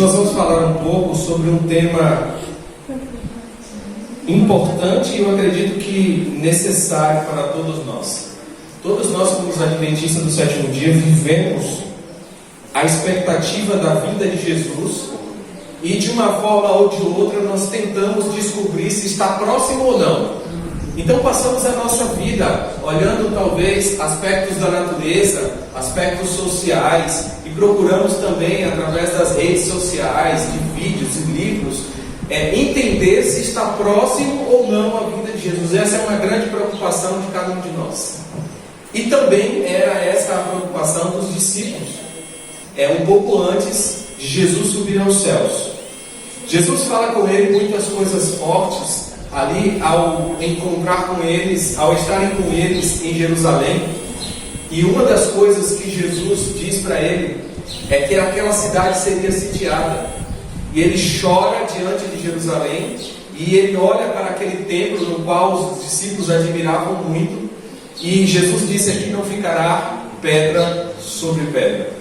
nós vamos falar um pouco sobre um tema importante e eu acredito que necessário para todos nós. Todos nós, como os adventistas do sétimo dia, vivemos a expectativa da vinda de Jesus e de uma forma ou de outra nós tentamos descobrir se está próximo ou não. Então passamos a nossa vida olhando talvez aspectos da natureza, aspectos sociais, e procuramos também através das redes sociais, de vídeos e livros, entender se está próximo ou não a vinda de Jesus. Essa é uma grande preocupação de cada um de nós. E também era essa a preocupação dos discípulos, um pouco antes de Jesus subir aos céus. Jesus fala com ele muitas coisas fortes ali ao encontrar com eles, ao estarem com eles em Jerusalém. E uma das coisas que Jesus diz para ele é que aquela cidade seria sitiada. E ele chora diante de Jerusalém e ele olha para aquele templo no qual os discípulos admiravam muito. E Jesus disse: aqui não ficará pedra sobre pedra.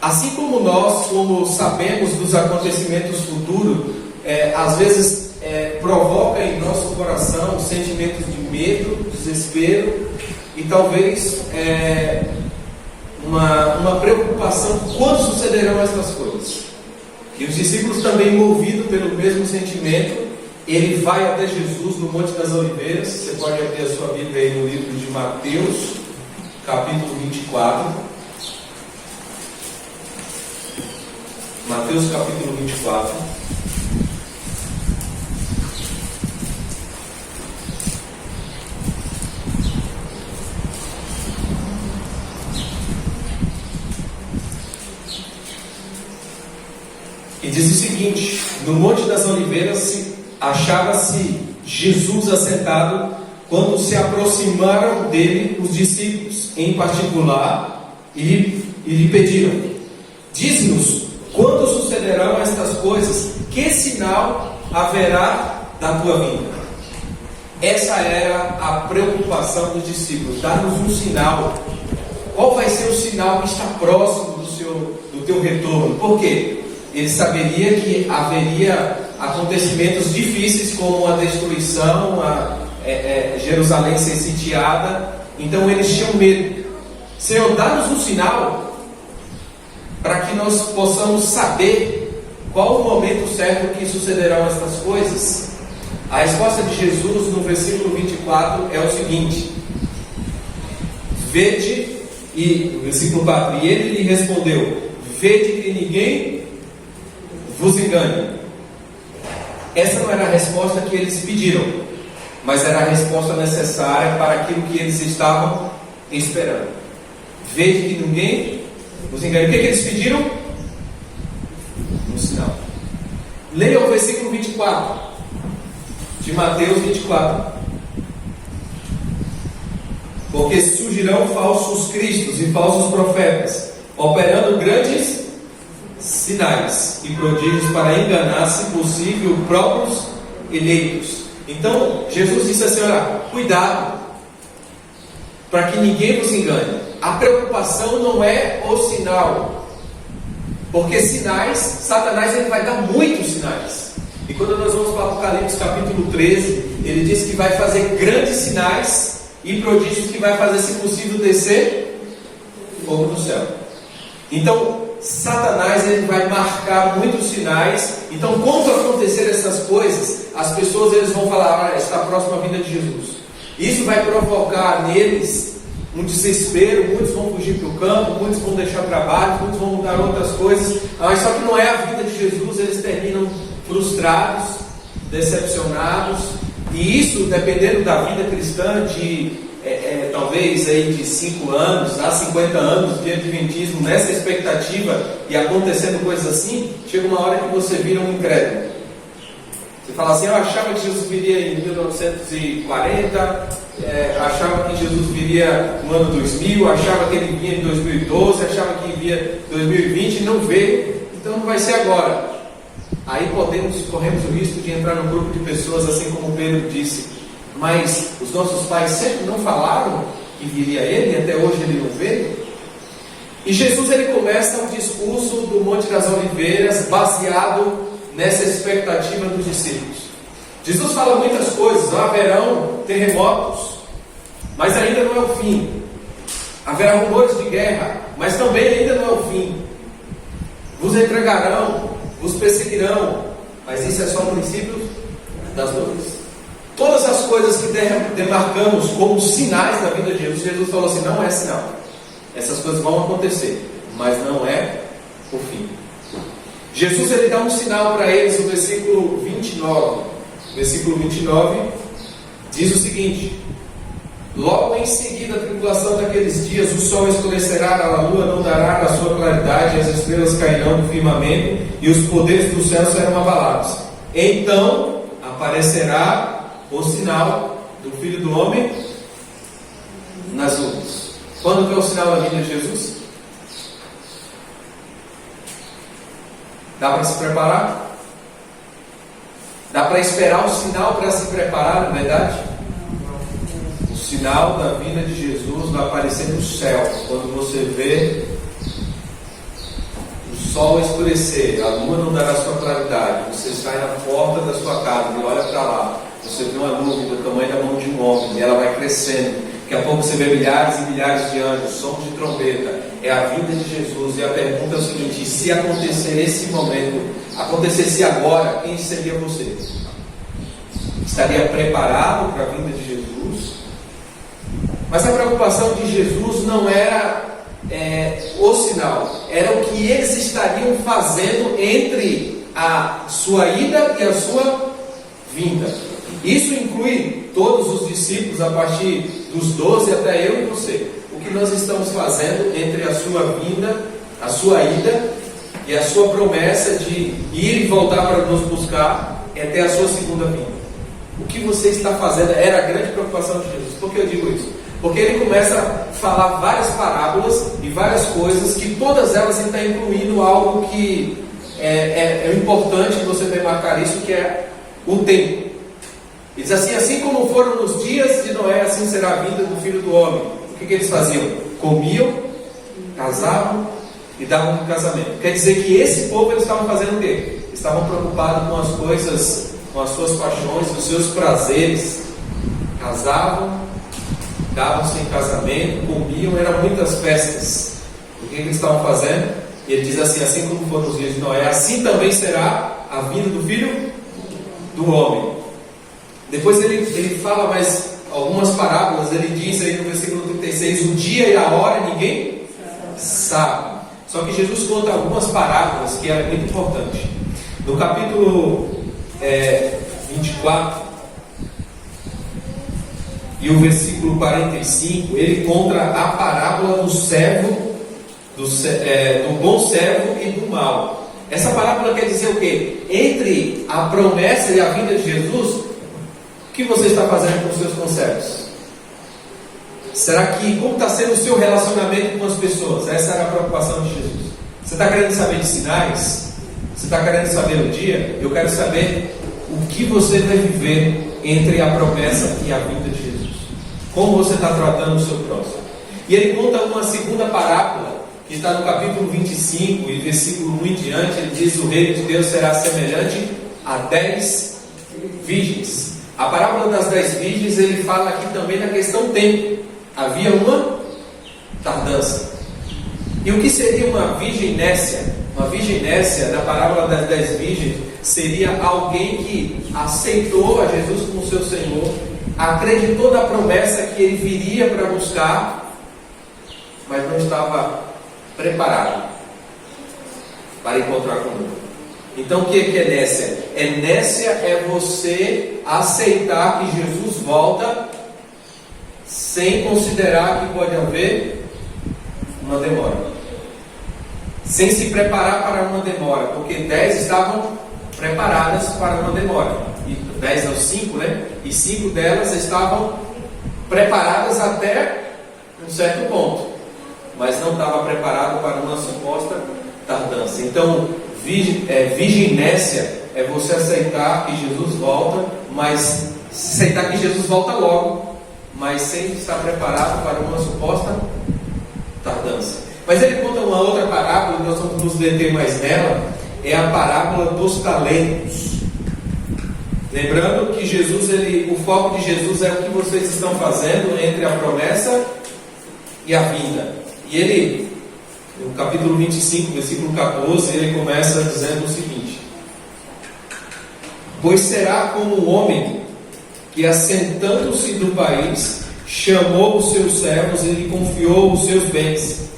Assim como nós, como sabemos dos acontecimentos futuros, às vezes provoca em nosso coração sentimentos de medo, desespero e talvez uma preocupação quando sucederão estas coisas. E os discípulos também, movidos pelo mesmo sentimento, ele vai até Jesus no Monte das Oliveiras. Você pode abrir a sua Bíblia aí no livro de Mateus, capítulo 24. Mateus capítulo 24. E diz o seguinte: no Monte das Oliveiras achava-se Jesus assentado, quando se aproximaram dele os discípulos, em particular, e lhe pediram: dize-nos, quando sucederão estas coisas? Que sinal haverá da tua vinda? Essa era a preocupação dos discípulos: dar-nos um sinal. Qual vai ser o sinal que está próximo do teu retorno? Por quê? Ele saberia que haveria acontecimentos difíceis, como a destruição, Jerusalém ser sitiada. Então eles tinham medo. Senhor, dá-nos um sinal para que nós possamos saber qual o momento certo que sucederão estas coisas. A resposta de Jesus no versículo 24 é o seguinte: vede, e no versículo 4, e ele lhe respondeu: vede que ninguém vos engane. Essa não era a resposta que eles pediram, mas era a resposta necessária para aquilo que eles estavam esperando. Vede que ninguém vos engane. O que eles pediram? Um sinal. Leia o versículo 24 de Mateus 24. Porque surgirão falsos cristos e falsos profetas, operando grandes sinais e prodígios para enganar, se possível, próprios eleitos. Então Jesus disse assim: olha, cuidado para que ninguém vos engane. A preocupação não é o sinal, porque sinais, Satanás ele vai dar muitos sinais. E quando nós vamos para Apocalipse capítulo 13, ele diz que vai fazer grandes sinais e prodígios, que vai fazer, se possível, descer fogo do céu. Então Satanás ele vai marcar muitos sinais. Então, quando acontecer essas coisas, as pessoas eles vão falar: olha, está próximo a vinda de Jesus. Isso vai provocar neles um desespero. Muitos vão fugir para o campo, muitos vão deixar trabalho, muitos vão mudar outras coisas. Mas só que não é a vinda de Jesus. Eles terminam frustrados, decepcionados. E isso, dependendo da vida cristã, talvez aí de 5 anos a 50 anos de adventismo, nessa expectativa e acontecendo coisas assim, chega uma hora que você vira um incrédulo. Você fala assim: eu achava que Jesus viria em 1940, achava que Jesus viria no ano 2000, achava que ele vinha em 2012, achava que viria em 2020, não veio, então não vai ser agora. Aí corremos o risco de entrar num grupo de pessoas, assim como Pedro disse: mas os nossos pais sempre não falaram que viria ele, e até hoje ele não veio? E Jesus ele começa o discurso do Monte das Oliveiras baseado nessa expectativa dos discípulos. Jesus fala muitas coisas, haverão terremotos, mas ainda não é o fim. Haverá rumores de guerra, mas também ainda não é o fim. Vos entregarão, vos perseguirão, mas isso é só o princípio das dores. Todas as coisas que demarcamos como sinais da vida de Jesus, Jesus falou assim, não é sinal. Essas coisas vão acontecer, mas não é o fim. Jesus ele dá um sinal para eles no versículo 29. Versículo 29 diz o seguinte: logo em seguida a tribulação daqueles dias, o sol escurecerá, a lua não dará a sua claridade, as estrelas cairão do firmamento e os poderes do céu serão abalados. Então aparecerá o sinal do Filho do Homem nas nuvens. Quando que é o sinal da vinda de Jesus? Dá para se preparar? Dá para esperar o sinal para se preparar, na verdade? O sinal da vinda de Jesus vai aparecer no céu. Quando você vê o sol escurecer, a lua não dará sua claridade, você sai na porta da sua casa e olha para lá, você vê uma nuvem do tamanho da mão de um homem e ela vai crescendo. Daqui a pouco você vê milhares e milhares de anjos, som de trombeta. É a vinda de Jesus. E a pergunta é o seguinte: se acontecer esse momento, acontecesse agora, quem seria você? Estaria preparado para a vinda de Jesus? Mas a preocupação de Jesus não era o sinal, era o que eles estariam fazendo entre a sua ida e a sua vinda. Isso inclui todos os discípulos, a partir dos 12 até eu e você. O que nós estamos fazendo entre a sua vinda, a sua ida e a sua promessa de ir e voltar para nos buscar até a sua segunda vinda. O que você está fazendo era a grande preocupação de Jesus. Por que eu digo isso? Porque ele começa a falar várias parábolas e várias coisas que todas elas estão incluindo algo que é importante você demarcar isso, que é o tempo. Ele diz assim como foram nos dias de Noé, assim será a vinda do Filho do Homem. O que eles faziam? Comiam, casavam e davam um casamento. Quer dizer que esse povo, eles estavam fazendo o quê? Estavam preocupados com as coisas, com as suas paixões, os seus prazeres. Casavam, davam-se em casamento, comiam, eram muitas festas. O que eles estavam fazendo? E ele diz assim como foram nos dias de Noé, assim também será a vinda do Filho do Homem. Depois ele fala mais algumas parábolas. Ele diz aí no versículo 36, o dia e a hora ninguém sabe. Só que Jesus conta algumas parábolas que é muito importante. No capítulo 24 e o versículo 45, ele conta a parábola do servo, do bom servo e do mau. Essa parábola quer dizer o quê? Entre a promessa e a vinda de Jesus, o que você está fazendo com os seus conservos? Será que, como está sendo o seu relacionamento com as pessoas? Essa era a preocupação de Jesus. Você está querendo saber de sinais? Você está querendo saber o dia? Eu quero saber o que você vai viver entre a promessa e a vinda de Jesus. Como você está tratando o seu próximo? E ele conta uma segunda parábola, que está no capítulo 25, e versículo 1 em diante. Ele diz: o reino de Deus será semelhante a 10 virgens. A parábola das 10 virgens, ele fala aqui também na questão tempo. Havia uma tardança. E o que seria uma virgem nécia? Uma virgem nécia, na parábola das 10 virgens, seria alguém que aceitou a Jesus como seu Senhor, acreditou na promessa que ele viria para buscar, mas não estava preparado para encontrar com ele. Então o que é nécia? Nécia é você aceitar que Jesus volta sem considerar que pode haver uma demora, sem se preparar para uma demora, porque 10 estavam preparadas para uma demora, e 10 não, 5, né? E 5 delas estavam preparadas até um certo ponto, mas não estava preparado para uma suposta tardança. Então, virgem nécia é você aceitar que Jesus volta, mas aceitar que Jesus volta logo, mas sem estar preparado para uma suposta tardança. Mas ele conta uma outra parábola, nós vamos nos deter mais nela, é a parábola dos talentos. Lembrando que Jesus, o foco de Jesus é o que vocês estão fazendo entre a promessa e a vinda. E ele, no capítulo 25, versículo 14, ele começa dizendo o seguinte: pois será como um homem que, assentando-se do país, chamou os seus servos e lhe confiou os seus bens.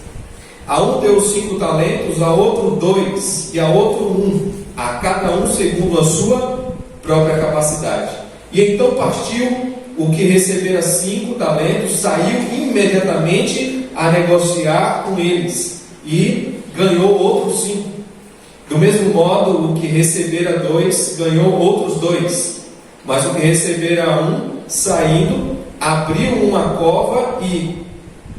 A um deu 5 talentos, a outro 2, e a outro 1, a cada um segundo a sua própria capacidade. E então partiu o que recebera 5 talentos, saiu imediatamente a negociar com eles, e ganhou outros 5. Do mesmo modo, o que recebera 2, ganhou outros 2. Mas o que recebera 1, saindo, abriu uma cova e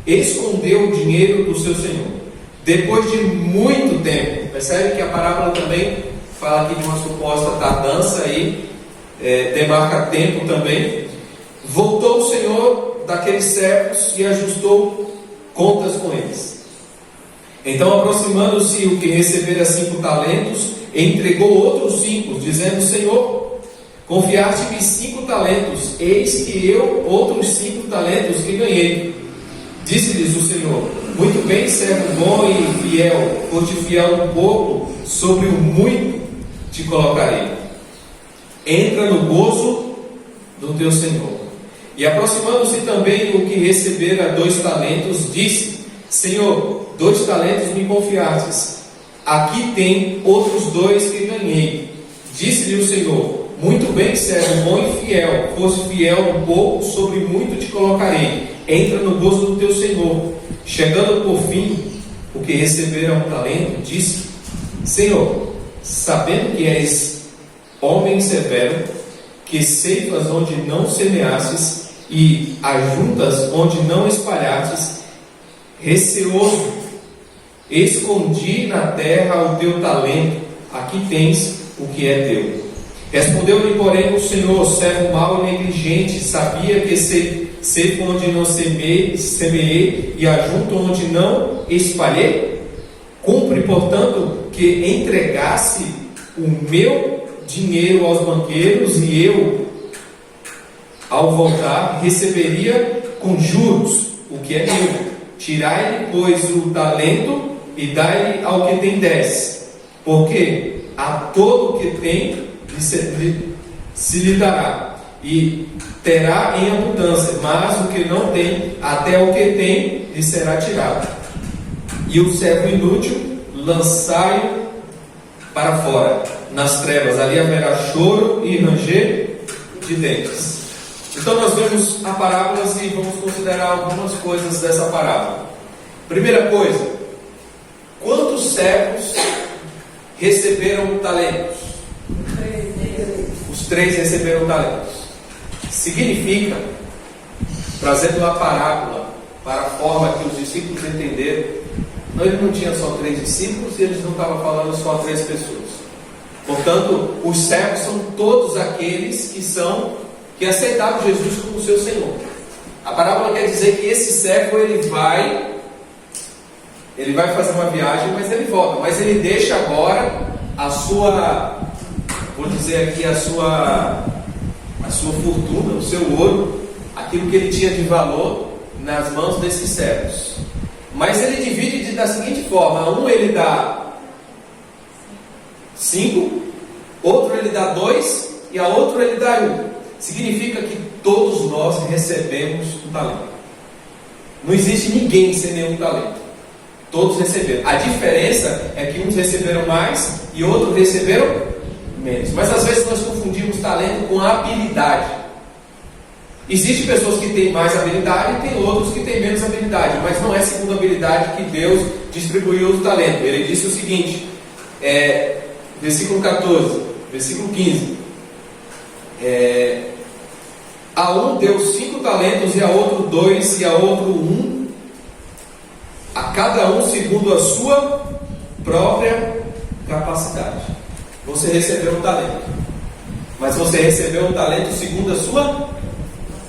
escondeu o dinheiro do seu senhor. Depois de muito tempo, percebe que a parábola também fala aqui de uma suposta tardança e demarca tempo também. Voltou o senhor daqueles servos e ajustou contas com eles. Então, aproximando-se o que recebera 5 talentos, entregou outros 5, dizendo: Senhor, confiaste-me 5 talentos, eis que eu outros 5 talentos que ganhei. Disse-lhes o Senhor: muito bem, servo bom e fiel, foste fiel no pouco, sobre o muito te colocarei. Entra no gozo do teu Senhor. E aproximando-se também o que recebera 2 talentos, disse: Senhor, 2 talentos me confiastes, aqui tem outros 2 que ganhei. Disse-lhe o Senhor: muito bem, servo bom e fiel, foste fiel no pouco, sobre muito te colocarei. Entra no gozo do teu Senhor. Chegando por fim, o que recebera 1 talento, disse: Senhor, sabendo que és homem severo, que ceifas onde não semeastes e ajuntas onde não espalhastes, receoso, escondi na terra o teu talento, aqui tens o que é teu. Respondeu-lhe, porém, o Senhor: servo mau e negligente, sabia que ceifo onde não semeei e ajunto onde não espalhei? Cumpre, portanto, que entregasse o meu dinheiro aos banqueiros, e eu, ao voltar, receberia com juros o que é meu. Tirai-lhe, pois, o talento e dai-lhe ao que tem 10, porque a todo o que tem se lhe dará, e terá em abundância, mas o que não tem, até o que tem lhe será tirado. E o servo inútil, lançai-o para fora, nas trevas, ali haverá choro e ranger de dentes. Então nós vemos a parábola e vamos considerar algumas coisas dessa parábola. Primeira coisa: quantos servos receberam talentos? Os 3 receberam talentos. Significa, trazendo a parábola para a forma que os discípulos entenderam, ele não tinha só 3 discípulos e eles não estavam falando só 3 pessoas. Portanto, os servos são todos aqueles que aceitaram Jesus como seu Senhor. A parábola quer dizer que esse servo ele vai fazer uma viagem, mas ele volta, mas ele deixa agora a sua, vou dizer aqui, a sua fortuna, o seu ouro, aquilo que ele tinha de valor nas mãos desses servos. Mas ele divide da seguinte forma: a um ele dá 5, outro ele dá 2 e a outro ele dá 1. Significa que todos nós recebemos um talento. Não existe ninguém sem nenhum talento. Todos receberam. A diferença é que uns receberam mais e outros receberam menos. Mas às vezes nós confundimos talento com habilidade. Existem pessoas que têm mais habilidade e tem outros que têm menos habilidade, mas não é segundo a habilidade que Deus distribuiu o talento. Ele disse o seguinte, versículo 14, versículo 15: a um deu 5 talentos, e a outro 2, e a outro 1, a cada um segundo a sua própria capacidade. Você recebeu um talento, mas você recebeu um talento segundo a sua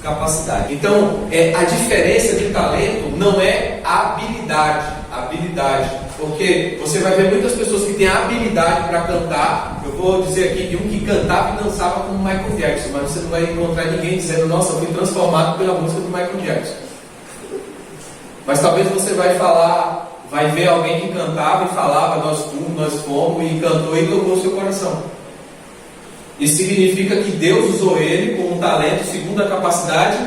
capacidade. Então, a diferença de talento não é a habilidade. A habilidade habilidade, porque você vai ver muitas pessoas que têm habilidade para cantar. Eu vou dizer aqui de um que cantava e dançava como Michael Jackson, mas você não vai encontrar ninguém dizendo: nossa, eu fui transformado pela música do Michael Jackson. Mas talvez você vai falar, vai ver alguém que cantava e falava: nós fomos e cantou e tocou o seu coração. Isso significa que Deus usou ele com um talento segundo a capacidade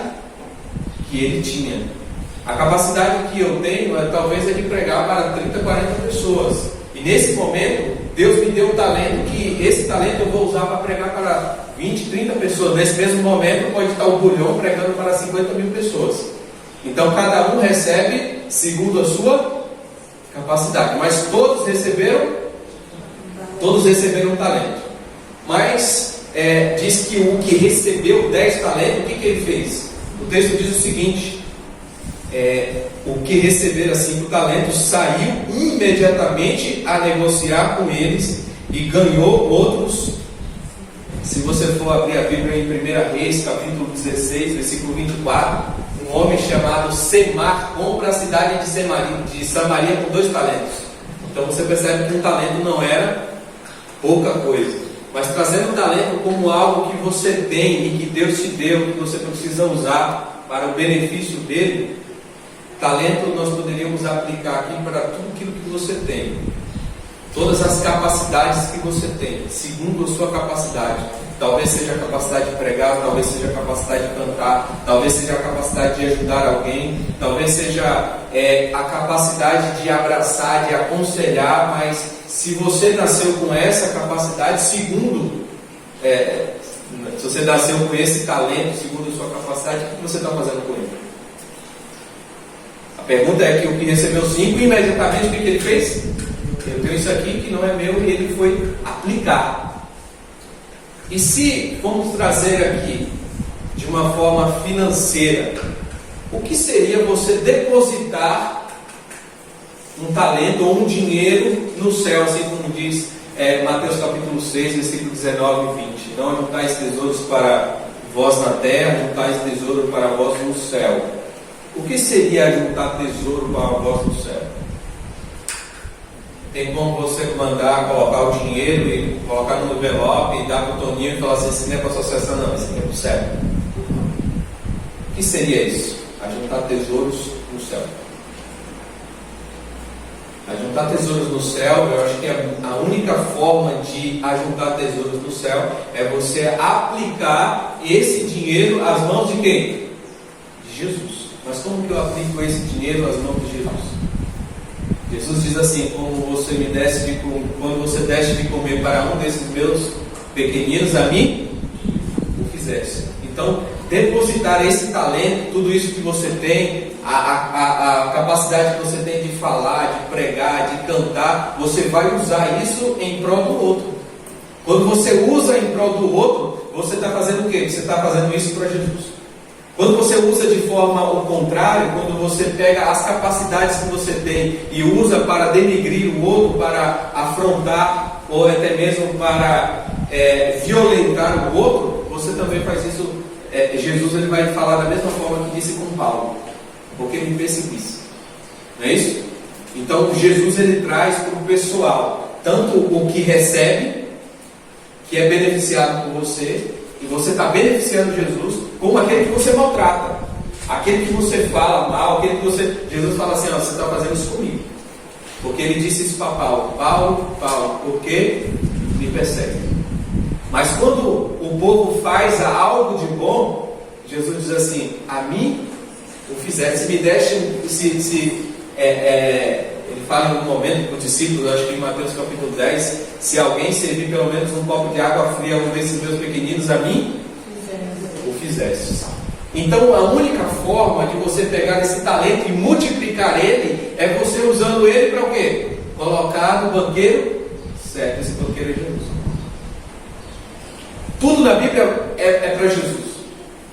que ele tinha. A capacidade que eu tenho talvez é de pregar para 30, 40 pessoas. E nesse momento, Deus me deu um talento que esse talento eu vou usar para pregar para 20, 30 pessoas. Nesse mesmo momento pode estar o Bulhão pregando para 50 mil pessoas. Então cada um recebe segundo a sua capacidade. Mas todos receberam um talento. Mas diz que o que recebeu 10 talentos, o que ele fez? O texto diz o seguinte: o que receberam 5 talentos saiu imediatamente a negociar com eles e ganhou outros. Se você for abrir a Bíblia em 1 Reis, capítulo 16, versículo 24, um homem chamado Semar compra a cidade de Samaria com 2 talentos. Então você percebe que um talento não era pouca coisa, mas trazendo o talento como algo que você tem e que Deus te deu, que você precisa usar para o benefício dele. Talento nós poderíamos aplicar aqui para tudo aquilo que você tem, todas as capacidades que você tem, segundo a sua capacidade. Talvez seja a capacidade de pregar, talvez seja a capacidade de cantar, talvez seja a capacidade de ajudar alguém, talvez seja a capacidade de abraçar, de aconselhar. Mas se você nasceu com essa capacidade, segundo se você nasceu com esse talento, segundo a sua capacidade, o que você está fazendo com ele? A pergunta é que o que recebeu 5, imediatamente o que ele fez? Eu tenho isso aqui que não é meu, e ele foi aplicar. E se vamos trazer aqui de uma forma financeira, o que seria você depositar um talento ou um dinheiro no céu, assim como diz Mateus capítulo 6, versículo 19 e 20? Não juntais tesouros para vós na terra, juntais tesouro para vós no céu. O que seria juntar tesouro para vós no céu? Tem como você mandar colocar o dinheiro e colocar no envelope e dar para o Toninho e falar assim: esse não é para a associação, não, esse aqui é para o céu. O que seria isso? Ajuntar tesouros no céu. Ajuntar tesouros no céu, eu acho que a única forma de ajuntar tesouros no céu é você aplicar esse dinheiro às mãos de quem? De Jesus. Mas como que eu aplico esse dinheiro às mãos de Jesus? Jesus diz assim: como você me desse quando você deste de comer para um desses meus pequeninos, a mim o fizesse. Então, depositar esse talento, tudo isso que você tem, a capacidade que você tem de falar, de pregar, de cantar, você vai usar isso em prol do outro. Quando você usa em prol do outro, você está fazendo o quê? Você está fazendo isso para Jesus. Quando você usa de forma ao contrário, quando você pega as capacidades que você tem e usa para denegrir o outro, para afrontar ou até mesmo para violentar o outro, você também faz isso. Jesus ele vai falar da mesma forma que disse com Paulo: porque me perseguisse. Não é isso? Então Jesus ele traz para o pessoal tanto o que recebe, que é beneficiado por você, e você está beneficiando Jesus, como aquele que você maltrata, aquele que você fala mal, aquele que você... Jesus fala assim: ó, você está fazendo isso comigo. Porque ele disse isso para Paulo: Paulo, por que me persegue? Mas quando o povo faz algo de bom, Jesus diz assim: a mim o fizeste. Se me deste, ele fala em algum momento para os discípulos, acho que em Mateus capítulo 10, se alguém servir pelo menos um copo de água fria a um desses meus pequeninos, a mim o fizeste. Então a única forma de você pegar esse talento e multiplicar ele é você usando ele para o quê? Colocar no banqueiro certo. Esse banqueiro é Jesus. Tudo na Bíblia é para Jesus.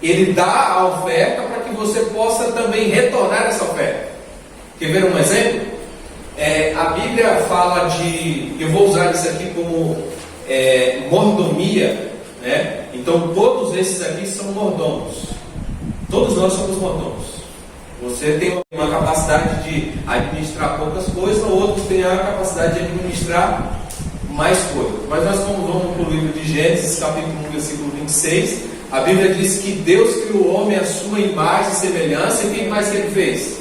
Ele dá a oferta para que você possa também retornar essa oferta. Quer ver um exemplo? A Bíblia fala de... Eu vou usar isso aqui como mordomia, né? Então todos esses aqui são mordomos. Todos nós somos mordomos. Você tem uma capacidade de administrar poucas coisas, outros têm a capacidade de administrar mais coisas. Mas nós vamos para o livro de Gênesis, capítulo 1, versículo 26. A Bíblia diz que Deus criou o homem à sua imagem e semelhança, e o que mais que ele fez?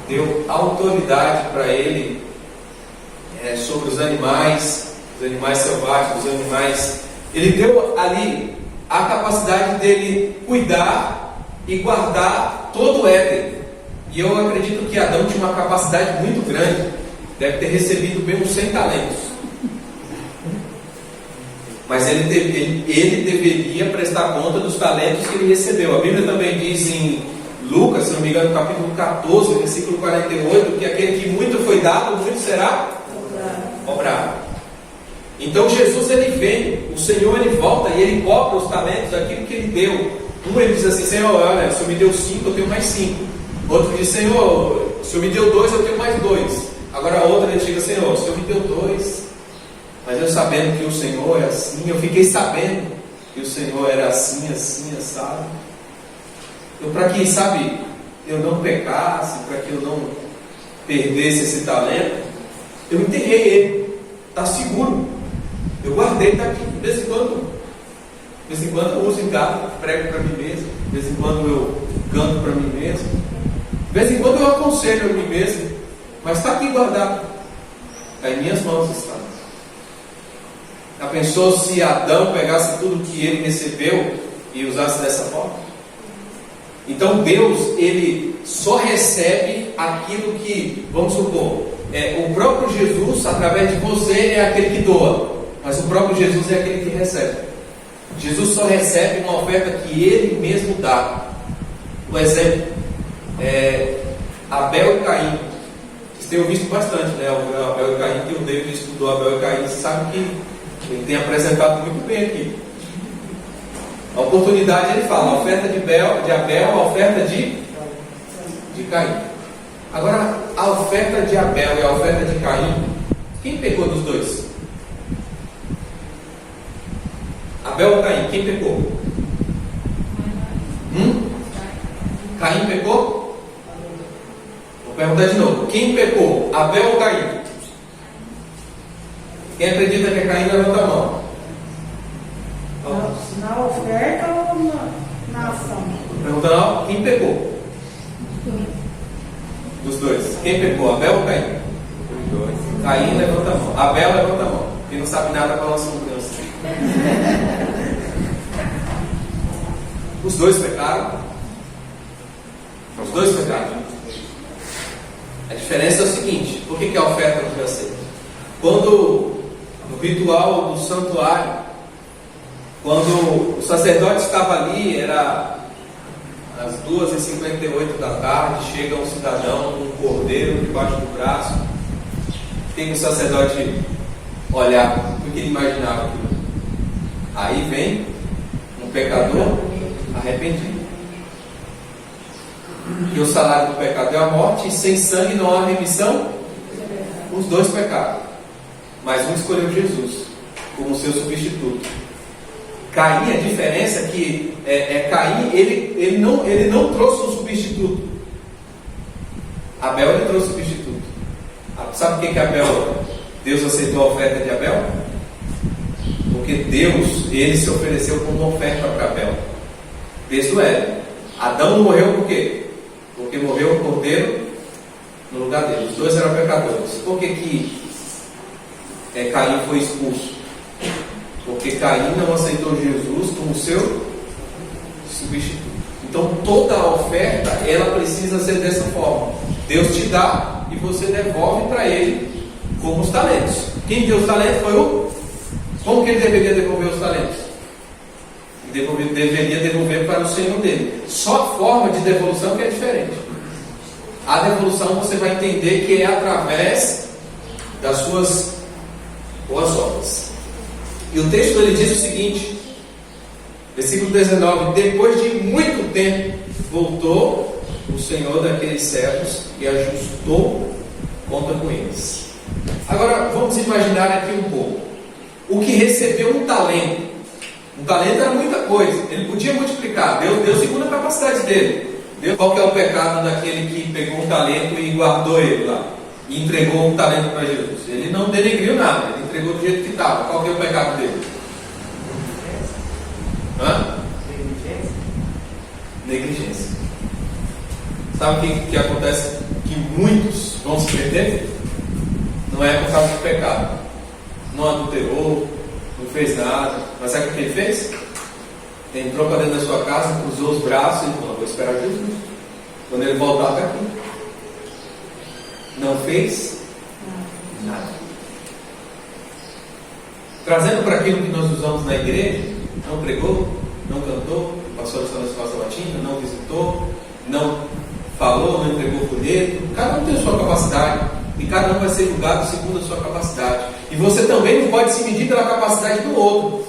Deu autoridade para ele sobre os animais selvagens, os animais. Ele deu ali a capacidade dele cuidar e guardar todo o Éden. E eu acredito que Adão tinha uma capacidade muito grande, deve ter recebido bem uns 100 talentos. Mas ele deveria prestar conta dos talentos que ele recebeu. A Bíblia também diz em Lucas, se não me engano, no capítulo 14, versículo 48, que aquele que muito foi dado, muito será cobrado. Então Jesus, ele vem, o Senhor, ele volta e ele cobra os talentos daquilo que ele deu. Ele diz assim: Senhor, olha, o Senhor me deu 5, eu tenho mais 5. Outro diz: Senhor, o Senhor me deu 2, eu tenho mais 2. Agora a outra, ele chega: Senhor, o Senhor me deu 2, mas eu sabendo que o Senhor é assim, eu fiquei sabendo que o Senhor era assim, assado. Eu, para que, eu não pecasse, para que eu não perdesse esse talento, eu enterrei ele, está seguro, eu guardei, está aqui. De vez em quando eu uso em casa, prego para mim mesmo, de vez em quando eu canto para mim mesmo, de vez em quando eu aconselho a mim mesmo, mas está aqui guardado, está em minhas mãos está. Já pensou se Adão pegasse tudo que ele recebeu e usasse dessa forma? Então Deus, ele só recebe aquilo que, vamos supor, o próprio Jesus, através de você, é aquele que doa, mas o próprio Jesus é aquele que recebe. Jesus só recebe uma oferta que ele mesmo dá. Por exemplo, Abel e Caim. Vocês têm visto bastante, né? Abel e Caim, que o David estudou Abel e Caim, sabe que ele tem apresentado muito bem aqui. A oportunidade, ele fala, a oferta de Abel, a oferta de Caim. Agora, a oferta de Abel e a oferta de Caim, quem pecou dos dois? Abel ou Caim? Quem pecou? Caim pecou? Vou perguntar de novo. Quem pecou? Abel ou Caim? Quem acredita que é Caim, levanta a mão. Na oferta ou na ação? Perguntando, quem pecou? Dos dois. Quem pecou? Abel ou Caim? Os dois. Caim, levanta a mão. Abel, levanta a mão. Quem não sabe nada para nossa mudança. Os dois pecaram. Os dois pecaram. A diferença é o seguinte: por que a oferta não foi aceita? Quando no ritual do santuário, quando o sacerdote estava ali, era às 2h58 da tarde, chega um cidadão com um cordeiro debaixo do braço. O que o sacerdote olhava? O que ele imaginava aquilo? Aí vem um pecador arrependido. E o salário do pecado é a morte, e sem sangue não há remissão. Os dois pecaram, mas um escolheu Jesus como seu substituto. Caim, a diferença é que Caim, ele não trouxe um substituto. Abel, ele trouxe um substituto. Sabe por que Deus aceitou a oferta de Abel? Porque Deus, ele se ofereceu como uma oferta para Abel desde o Éden. Adão não morreu por quê? Porque morreu o cordeiro no lugar dele. Os dois eram pecadores. Por que Caim foi expulso? Porque Caim não aceitou Jesus como seu substituto. Então toda a oferta, ela precisa ser dessa forma. Deus te dá e você devolve para ele como os talentos. Quem deu os talentos foi o... Como que ele deveria devolver os talentos? Ele deveria devolver para o Senhor dele. Só a forma de devolução que é diferente. A devolução você vai entender que é através das suas boas obras. E o texto ele diz o seguinte, versículo 19: depois de muito tempo voltou o Senhor daqueles servos e ajustou conta com eles. Agora vamos imaginar aqui um pouco. O que recebeu um talento era muita coisa, ele podia multiplicar, Deus segundo a capacidade dele, Qual que é o pecado daquele que pegou um talento e guardou ele lá? E entregou um talento para Jesus? Ele não denegriu nada, ele entregou do jeito que estava. Qual que é o pecado dele? Negligência. Sabe o que acontece? Que muitos vão se perder? Não é por causa de pecado. Não adulterou, não fez nada. Mas sabe o que ele fez? Entrou para dentro da sua casa, cruzou os braços e falou: vou esperar Jesus. Quando ele voltar, está aqui. Não fez nada. Trazendo para aquilo que nós usamos na igreja: não pregou, não cantou, passou a escola sabatina, não visitou, não falou, não entregou folheto. Cada um tem a sua capacidade e cada um vai ser julgado segundo a sua capacidade. E você também não pode se medir pela capacidade do outro,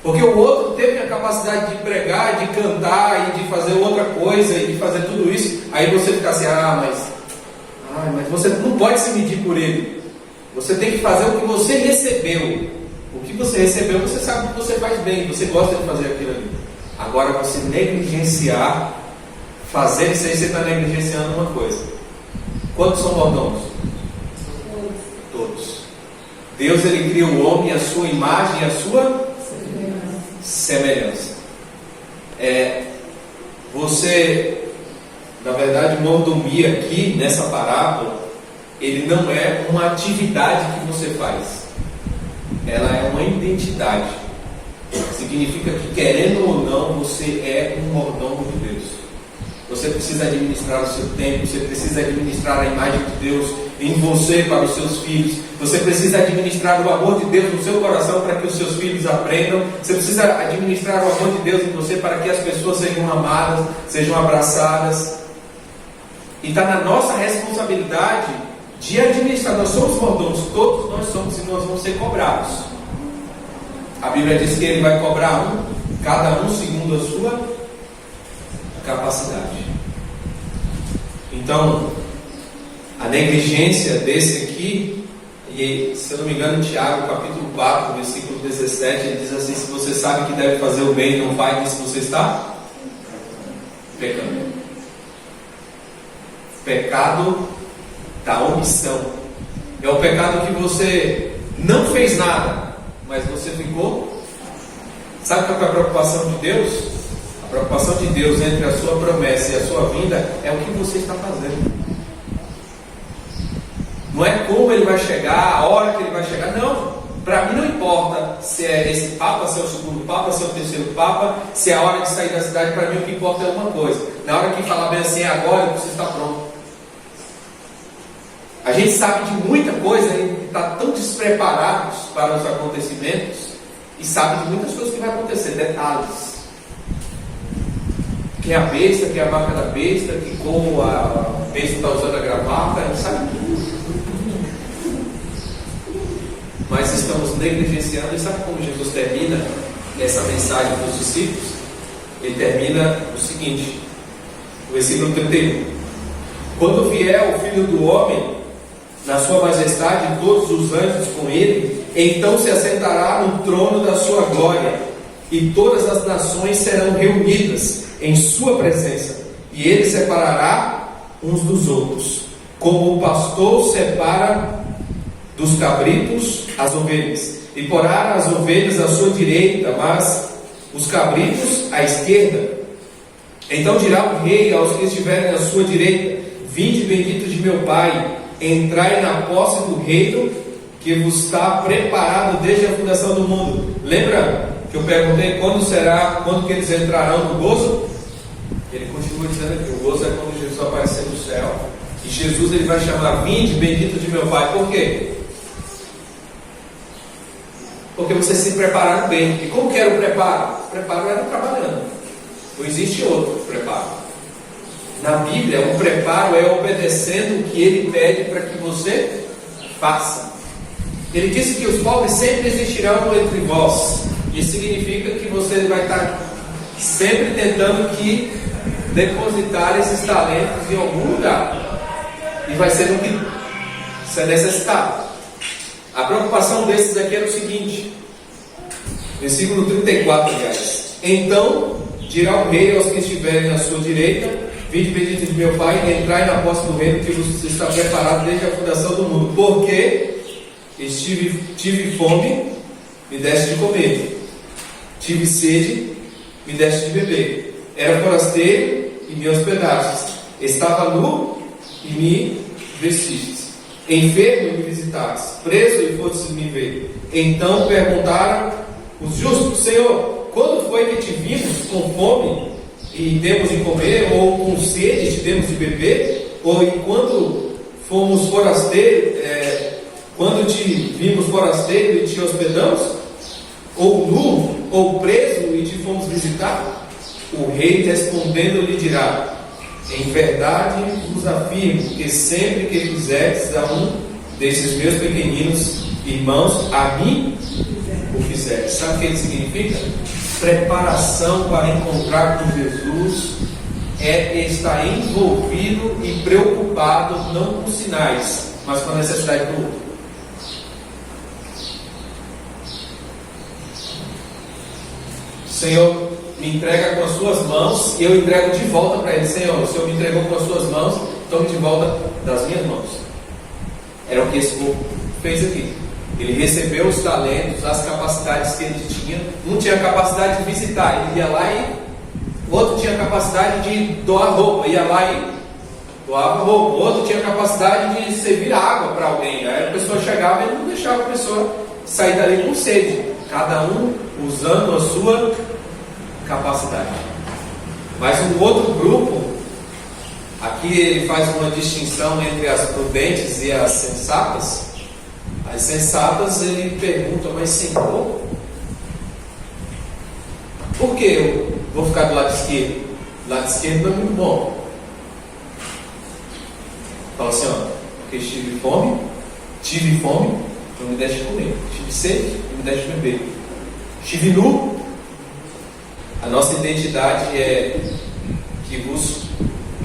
porque o outro teve a capacidade de pregar, de cantar e de fazer outra coisa e de fazer tudo isso. Aí você fica assim: mas você não pode se medir por ele. Você tem que fazer o que você recebeu. O que você recebeu, você sabe que você faz bem, você gosta de fazer aquilo ali. Agora, você negligenciar, fazer isso aí, você está negligenciando uma coisa. Quantos são mordomos? Todos. Deus, ele cria o homem à sua imagem e à sua semelhança. Você, na verdade, mordomia aqui nessa parábola, ele não é uma atividade que você faz, ela é uma identidade. Significa que, querendo ou não, você é um mordomo de Deus. Você precisa administrar o seu tempo, você precisa administrar a imagem de Deus em você para os seus filhos. Você precisa administrar o amor de Deus no seu coração para que os seus filhos aprendam. Você precisa administrar o amor de Deus em você para que as pessoas sejam amadas, sejam abraçadas. E está na nossa responsabilidade de administrar. Nós somos mordomos, todos nós somos, e nós vamos ser cobrados. A Bíblia diz que ele vai cobrar cada um segundo a sua capacidade. Então, a negligência desse aqui, e se eu não me engano, em Tiago, capítulo 4, versículo 17, ele diz assim: se você sabe que deve fazer o bem e não faz, isso você está pecando. Pecado da omissão. É o pecado que você não fez nada, mas você ficou. Sabe qual é a preocupação de Deus? A preocupação de Deus entre a sua promessa e a sua vinda é o que você está fazendo. Não é como ele vai chegar, a hora que ele vai chegar. Não, para mim não importa se é esse Papa, se é o segundo Papa, se é o terceiro Papa, se é a hora de sair da cidade. Para mim o que importa é uma coisa: na hora que falar bem assim, é agora que você está pronto. A gente sabe de muita coisa e está tão despreparados para os acontecimentos, e sabe de muitas coisas que vai acontecer, detalhes. Quem é a besta, quem é a marca da besta, que como a besta está usando a gravata, a gente sabe tudo. Mas estamos negligenciando. E sabe como Jesus termina essa mensagem para os discípulos? Ele termina o seguinte, o versículo 31: quando vier o Filho do Homem na sua majestade e todos os anjos com ele, então se assentará no trono da sua glória, e todas as nações serão reunidas em sua presença, e ele separará uns dos outros, como o pastor separa dos cabritos as ovelhas, e porá as ovelhas à sua direita, mas os cabritos à esquerda. Então dirá o rei aos que estiverem à sua direita: vinde benditos de meu Pai, entrai na posse do reino que vos está preparado desde a fundação do mundo. Lembra que eu perguntei quando que eles entrarão no gozo? Ele continua dizendo aqui: o gozo é quando Jesus aparecer no céu, e Jesus ele vai chamar: vinde bendito de meu Pai. Por quê? Porque vocês se prepararam bem. E como que era o preparo? O preparo era trabalhando. Ou existe outro preparo? Na Bíblia, o preparo é obedecendo o que ele pede para que você faça. Ele disse que os pobres sempre existirão entre vós. Isso significa que você vai estar sempre tentando que depositar esses talentos em algum lugar, e vai ser no que você é necessitado. A preocupação desses aqui era o seguinte, versículo 34, aliás: então dirá o rei aos que estiverem à sua direita: vinde bendito de meu Pai, entrai na posse do reino que vos está preparado desde a fundação do mundo. Porque tive fome, me deste de comer, tive sede, me deste de beber, era forasteiro e me hospedastes, estava nu e me vestistes, enfermo e me visitastes, preso e fostes me ver. Então perguntaram os justos: Senhor, quando foi que te vimos com fome e demos de comer, ou com sede e te demos de beber? Ou enquanto fomos forasteiros, quando te vimos forasteiro e te hospedamos? Ou nu, ou preso e te fomos visitar? O rei respondendo lhe dirá: em verdade vos afirmo que sempre que fizerdes a um desses meus pequeninos irmãos, a mim o fizerdes. Sabe o que ele significa? Preparação para encontrar com Jesus é estar envolvido e preocupado não com sinais, mas com a necessidade do outro. Senhor, me entrega com as suas mãos e eu entrego de volta para ele. Senhor, o Senhor me entregou com as suas mãos, tome de volta das minhas mãos. Era o que esse povo fez aqui. Ele recebeu os talentos, as capacidades que ele tinha. Um tinha a capacidade de visitar, ele ia lá e o outro tinha a capacidade de doar roupa, ia lá e doava roupa. O outro tinha a capacidade de servir água para alguém. Aí a pessoa chegava e não deixava a pessoa sair dali com sede. Cada um usando a sua capacidade. Mas um outro grupo, aqui ele faz uma distinção entre as prudentes e as sensatas. As sensatas, ele pergunta: mas Senhor, por que eu vou ficar do lado esquerdo? Do lado esquerdo não é muito bom. Fala assim: ó, porque tive fome, não me deixe comer. Tive sede, não me deixe beber. Estive nu. A nossa identidade é que vos,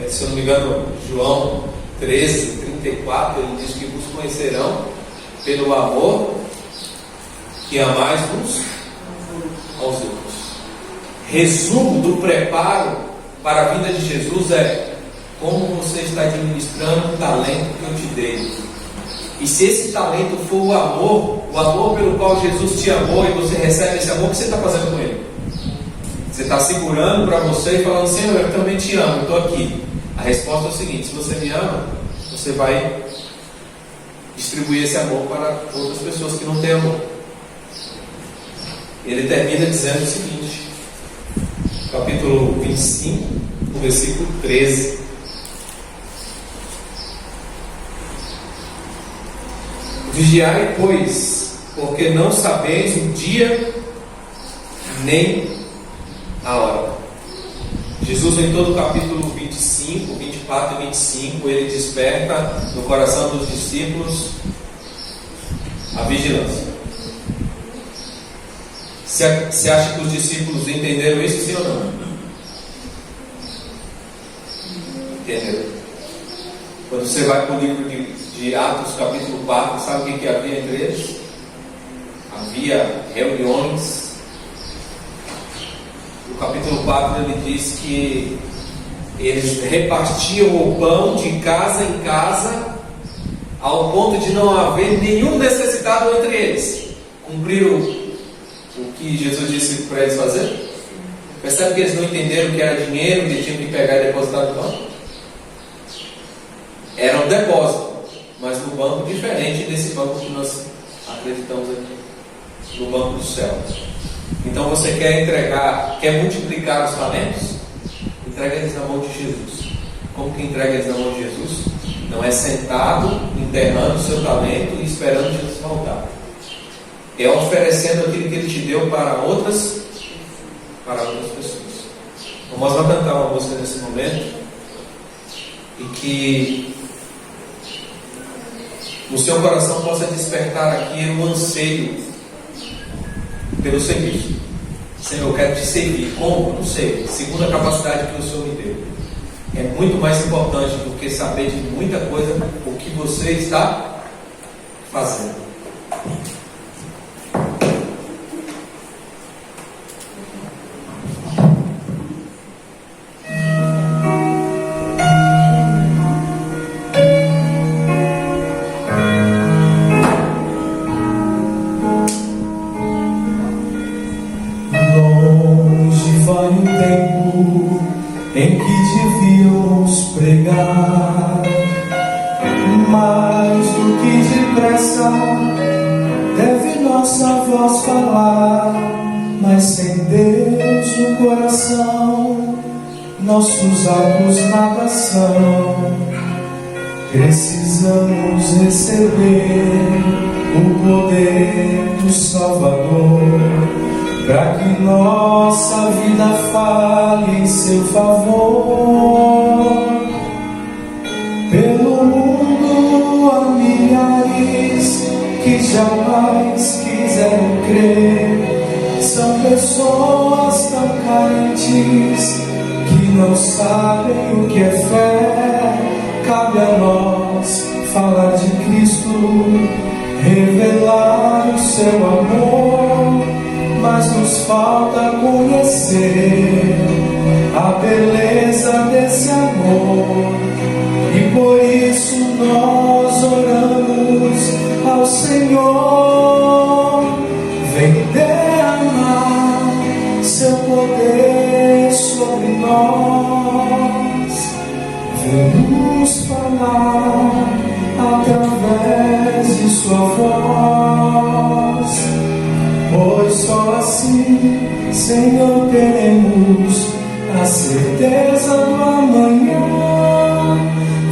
se eu não me engano, João 13, 34, ele diz que vos conhecerão pelo amor que amais uns aos outros. Resumo do preparo para a vida de Jesus é como você está administrando o talento que eu te dei. E se esse talento for o amor pelo qual Jesus te amou, e você recebe esse amor, o que você está fazendo com ele? Você está segurando para você e falando: Senhor, eu também te amo, estou aqui. A resposta é o seguinte: se você me ama, você vai distribuir esse amor para outras pessoas que não têm amor. Ele termina dizendo o seguinte, capítulo 25, no versículo 13: vigiai, pois, porque não sabeis o dia nem a hora. Jesus, em todo o capítulo 25, 24 e 25, ele desperta no coração dos discípulos a vigilância. Você acha que os discípulos entenderam isso, sim ou não? Entenderam? Quando você vai para o livro de Atos, capítulo 4, sabe o que havia entre eles? Havia reuniões. No capítulo 4 ele diz que eles repartiam o pão de casa em casa, ao ponto de não haver nenhum necessitado entre eles. Cumpriram o que Jesus disse para eles fazer? Percebe que eles não entenderam que era dinheiro que tinham que pegar e depositar no banco? Era um depósito, mas no banco diferente desse banco que nós acreditamos aqui, no banco do céu. Então você quer multiplicar os talentos? Entrega eles na mão de Jesus. Como que entrega eles na mão de Jesus? Não é sentado, enterrando o seu talento e esperando Jesus voltar. É oferecendo aquilo que ele te deu para outras pessoas. Então nós vamos cantar uma música nesse momento, e que o seu coração possa despertar aqui um anseio pelo serviço. Senhor, eu quero te servir. Como? Não sei. Segundo a capacidade que o Senhor me deu. É muito mais importante do que saber de muita coisa o que você está fazendo. em que devíamos pregar. Mais do que depressa deve nossa voz falar, mas sem Deus no coração nossos atos nada são. Precisamos receber o poder do Salvador, para que nossa vida fale em seu favor. Pelo mundo há milhares que jamais quiseram crer. São pessoas tão carentes que não sabem o que é fé. Cabe a nós falar de Cristo, revelar o seu amor, mas nos falta conhecer a beleza desse amor. E por isso nós oramos ao Senhor: vem derramar seu poder sobre nós, vem nos falar através de sua voz, pois só assim, Senhor, teremos a certeza do amanhã.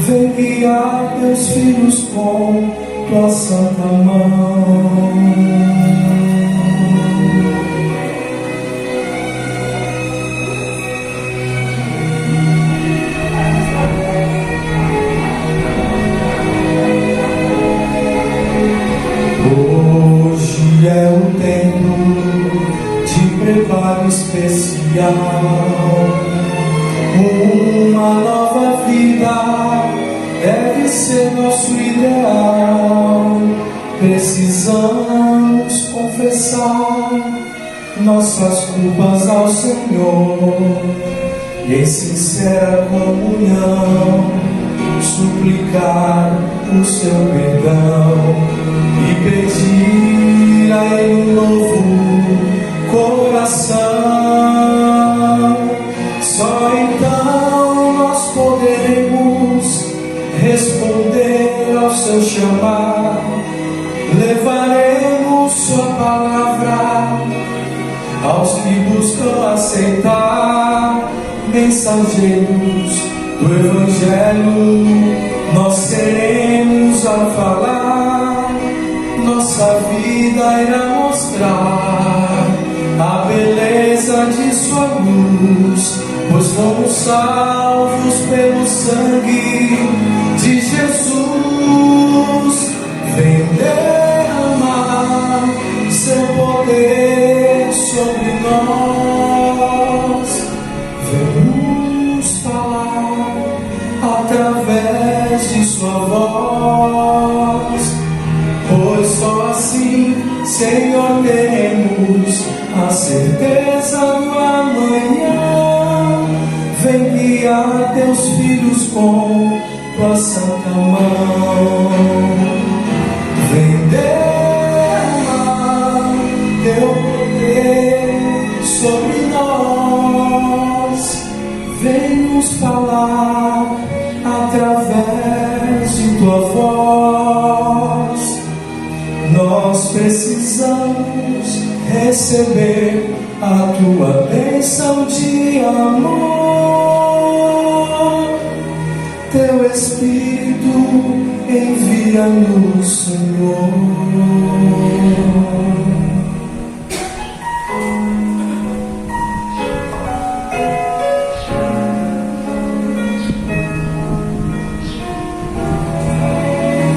Vem guiar teus filhos com tua santa mão. Hoje é o tempo de preparo especial, uma nova vida deve ser nosso ideal. Precisamos confessar nossas culpas ao Senhor e em sincera comunhão suplicar o seu perdão e pedir a Ele um novo coração. Só então nós poderemos responder ao seu chamado. Levaremos sua palavra aos que buscam aceitar. Mensageiros do Evangelho nós seremos a falar. Nossa vida irá mostrar a beleza de sua luz, pois fomos salvos pelo sangue de Jesus. Vem derramar seu poder sobre nós, vem nos falar através de sua voz, pois só assim, Senhor, teremos a certeza do amanhã. Vem guiar teus filhos com tua santa mão. Vem derramar teu poder sobre nós. Vem nos falar através de tua voz. Nós precisamos receber a tua bênção de amor. Teu Espírito envia-nos, Senhor.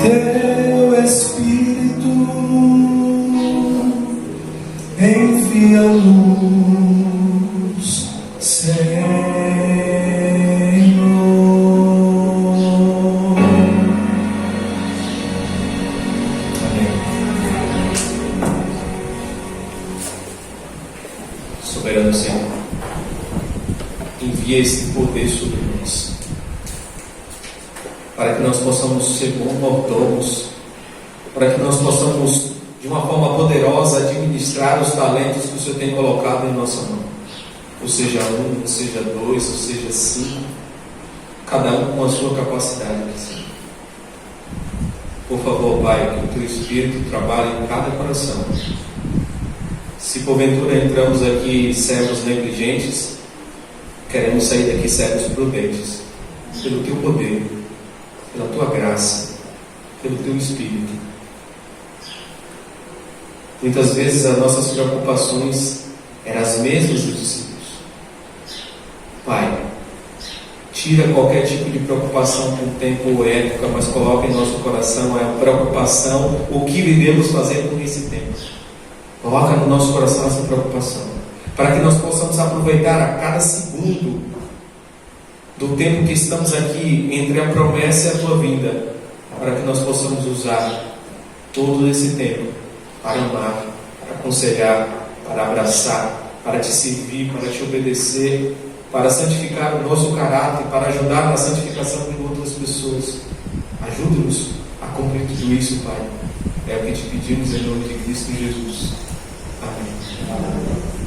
Teu Espírito envia-nos, Senhor. Amém. Soberano Senhor, envia esse poder sobre nós, para que nós possamos ser bons mordomos, para que nós possamos, de uma forma poderosa, administrar os talentos que o Senhor tem colocado em nossa mão. ou seja um, ou seja dois, ou seja 5, cada um com a sua capacidade. Por favor, Pai, que o Teu Espírito trabalhe em cada coração. Se porventura entramos aqui servos negligentes, queremos sair daqui servos prudentes, pelo Teu poder, pela Tua graça, pelo Teu Espírito. Muitas vezes as nossas preocupações eram as mesmas dos discípulos. Pai, tira qualquer tipo de preocupação com tempo ou época, mas coloca em nosso coração a preocupação, o que iremos fazer com esse tempo. Coloca no nosso coração essa preocupação, para que nós possamos aproveitar a cada segundo do tempo que estamos aqui entre a promessa e a tua vinda, para que nós possamos usar todo esse tempo para amar, para aconselhar, para abraçar, para te servir, para te obedecer, para santificar o nosso caráter, para ajudar na santificação de outras pessoas. Ajuda-nos a cumprir tudo isso, Pai. É o que te pedimos em nome de Cristo Jesus. Amém.